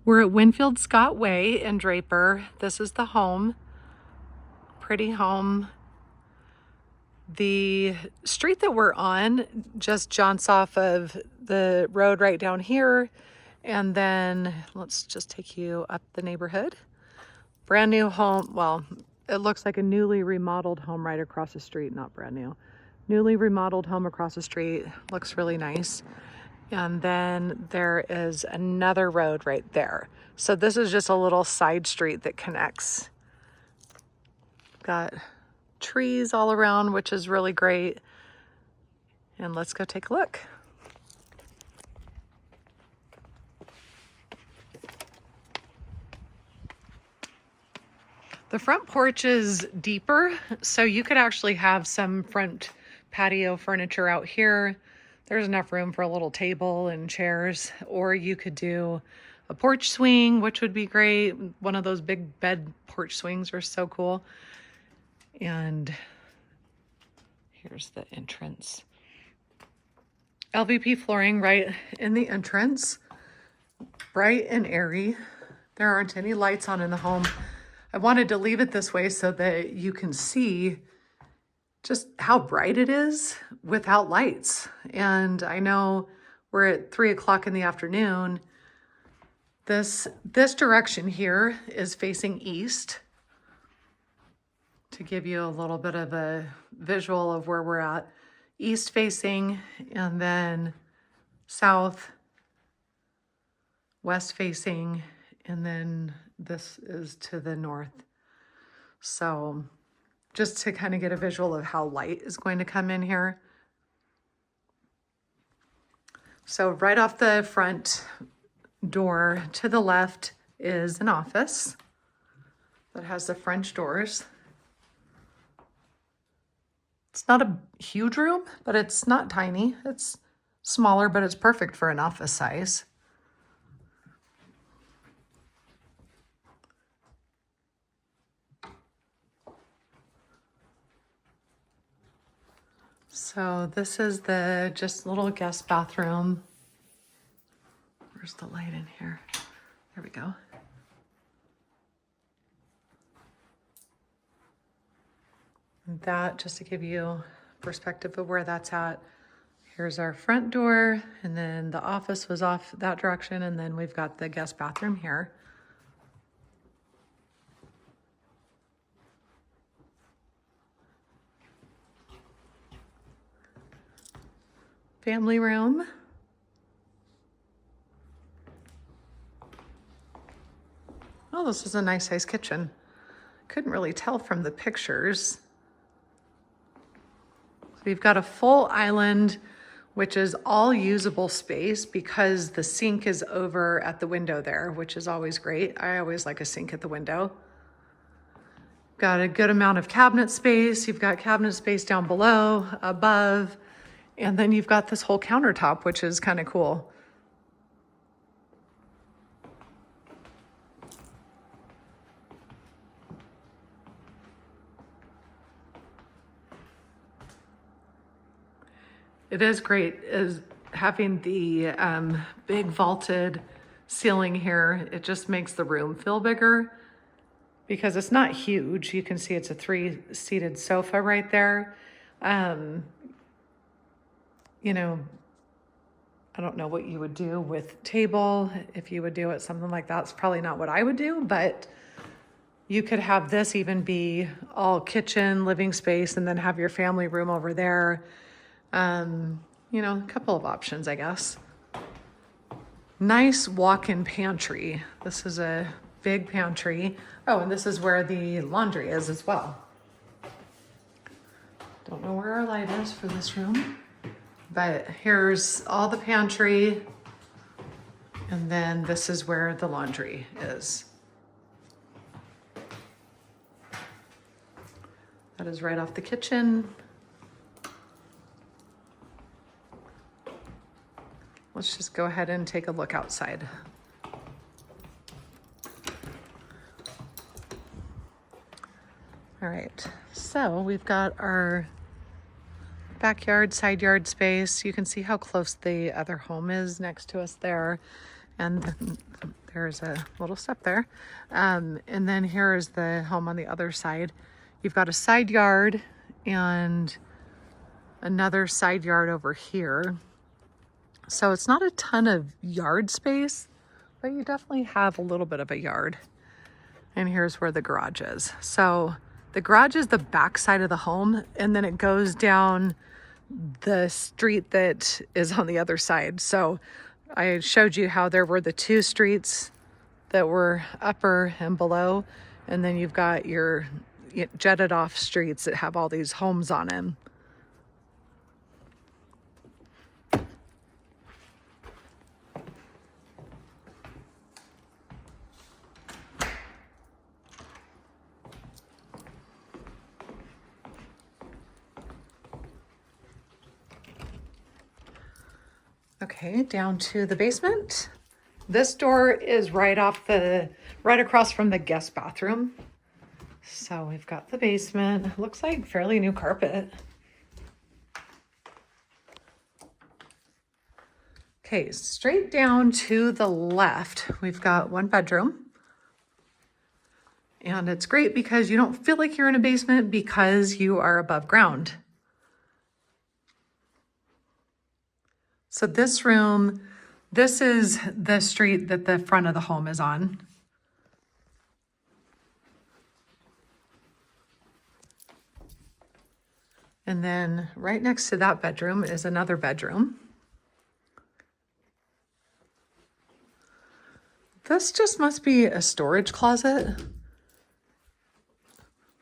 We're at Winfield Scott Way in Draper. This is the home. Pretty home. The street that we're on just jaunts off of the road right down here. And then let's just take you up the neighborhood. Brand new home. Well, it looks like a newly remodeled home right across the street. Not brand new. Newly remodeled home across the street. Looks really nice. And then there is another road right there. So this is just a little side street that connects. Got trees all around, which is really great. And let's go take a look. The front porch is deeper, so you could actually have some front patio furniture out here. There's enough room for a little table and chairs, or you could do a porch swing, which would be great. One of those big bed porch swings are so cool. And here's the entrance. LVP flooring right in the entrance. Bright and airy. There aren't any lights on in the home. I wanted to leave it this way so that you can see just how bright it is without lights. And I know we're at 3 o'clock in the afternoon. This direction here is facing east, to give you a little bit of a visual of where we're at. East facing, and then south, west facing, and then this is to the north. So just to kind of get a visual of how light is going to come in here. So right off the front door to the left is an office that has the French doors. It's not a huge room, but it's not tiny. It's smaller, but it's perfect for an office size. So this is the just little guest bathroom. Where's the light in here? There we go. And that, just to give you perspective of where that's at. Here's our front door, and then the office was off that direction, and then we've got the guest bathroom here. Family room. Oh, this is a nice size kitchen. Couldn't really tell from the pictures. We've got a full island, which is all usable space because the sink is over at the window there, which is always great. I always like a sink at the window. Got a good amount of cabinet space. You've got cabinet space down below, above, and then you've got this whole countertop, which is kind of cool. It is great is having the big vaulted ceiling here. It just makes the room feel bigger because it's not huge. You can see it's a 3-seated sofa right there. You know, I don't know what you would do with table. If you would do it, something like that's probably not what I would do, but you could have this even be all kitchen, living space, and then have your family room over there. You know, a couple of options, I guess. Nice walk-in pantry. This is a big pantry. Oh, and this is where the laundry is as well. Don't know where our light is for this room, but here's all the pantry. And then this is where the laundry is. That is right off the kitchen. Let's just go ahead and take a look outside. All right, so we've got our backyard, side yard space. You can see how close the other home is next to us there. And then there's a little step there. And then here is the home on the other side. You've got a side yard and another side yard over here. So it's not a ton of yard space, but you definitely have a little bit of a yard. And here's where the garage is. So the garage is the back side of the home, and then it goes down the street that is on the other side. So I showed you how there were the two streets that were upper and below, and then you've got your jetted off streets that have all these homes on them. Okay, down to the basement. This door is right across from the guest bathroom. So we've got the basement. Looks like fairly new carpet. Okay, straight down to the left, we've got one bedroom. And it's great because you don't feel like you're in a basement because you are above ground. So this room, this is the street that the front of the home is on. And then right next to that bedroom is another bedroom. This just must be a storage closet.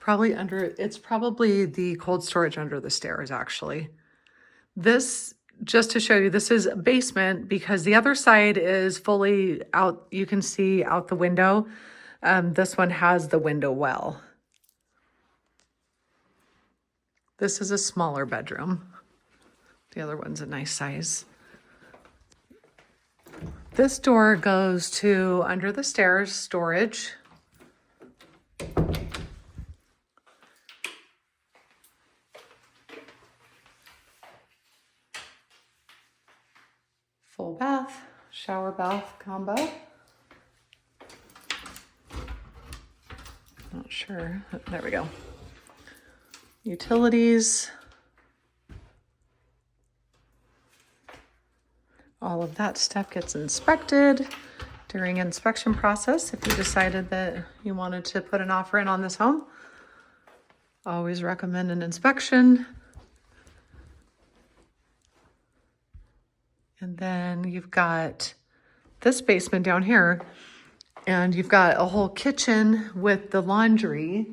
It's probably the cold storage under the stairs, actually. This, just to show you, this is a basement because the other side is fully out. You can see out the window. This one has the window well. This is a smaller bedroom. The other one's a nice size. This door goes to under the stairs storage. Full bath, shower bath combo. Not sure. There we go. Utilities. All of that stuff gets inspected during inspection process if you decided that you wanted to put an offer in on this home. Always recommend an inspection. And then you've got this basement down here, and you've got a whole kitchen with the laundry.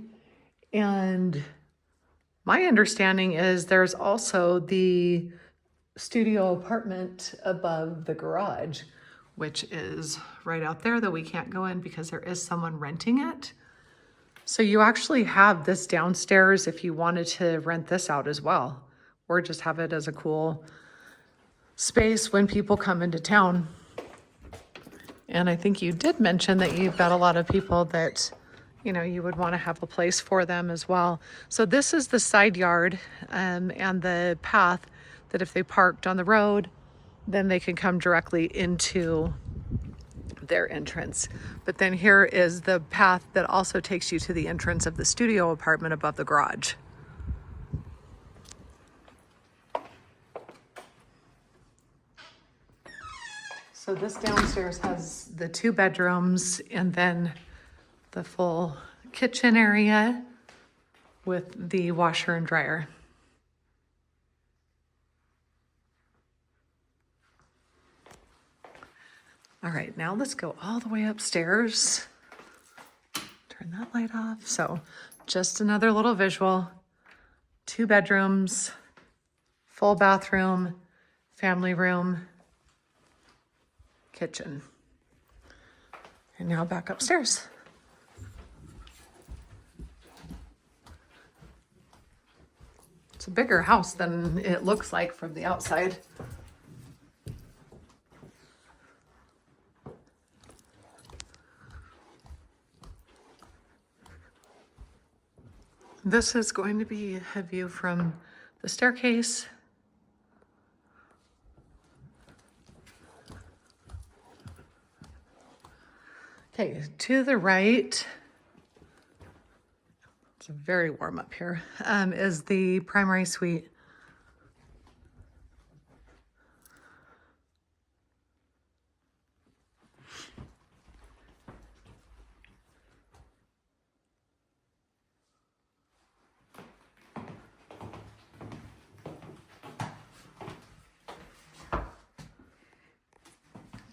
And my understanding is there's also the studio apartment above the garage, which is right out there that we can't go in because there is someone renting it. So you actually have this downstairs if you wanted to rent this out as well, or just have it as a cool space when people come into town. And I think you did mention that you've got a lot of people that, you know, you would want to have a place for them as well. So this is the side yard and the path that if they parked on the road, then they can come directly into their entrance. But then here is the path that also takes you to the entrance of the studio apartment above the garage. So this downstairs has the two bedrooms and then the full kitchen area with the washer and dryer. All right, now let's go all the way upstairs. Turn that light off. So just another little visual. 2 bedrooms, full bathroom, family room, kitchen. And now back upstairs. It's a bigger house than it looks like from the outside. This is going to be a view from the staircase. Okay, to the right, it's very warm up here, is the primary suite.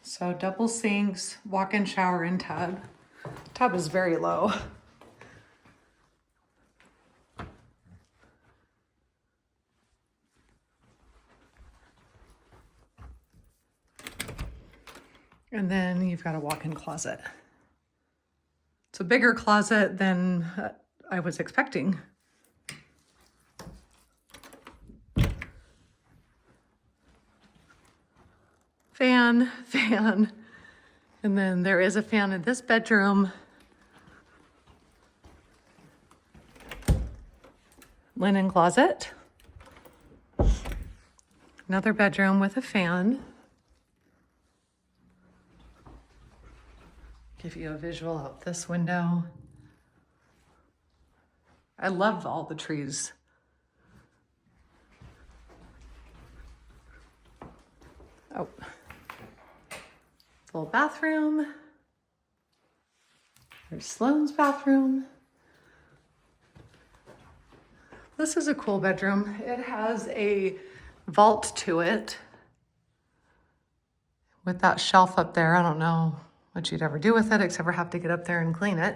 So double sinks, walk-in shower and tub. Tub is very low. And then you've got a walk-in closet. It's a bigger closet than I was expecting. Fan. And then there is a fan in this bedroom. Linen closet. Another bedroom with a fan. Give you a visual out this window. I love all the trees. Oh, full bathroom. There's Sloane's bathroom. This is a cool bedroom. It has a vault to it with that shelf up there. I don't know what you'd ever do with it except for have to get up there and clean it.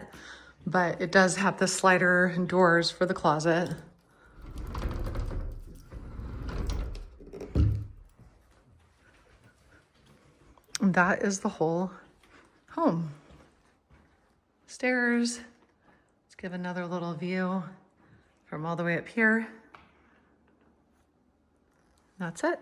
But it does have the slider and doors for the closet. And that is the whole home. Stairs. Let's give another little view from all the way up here. That's it.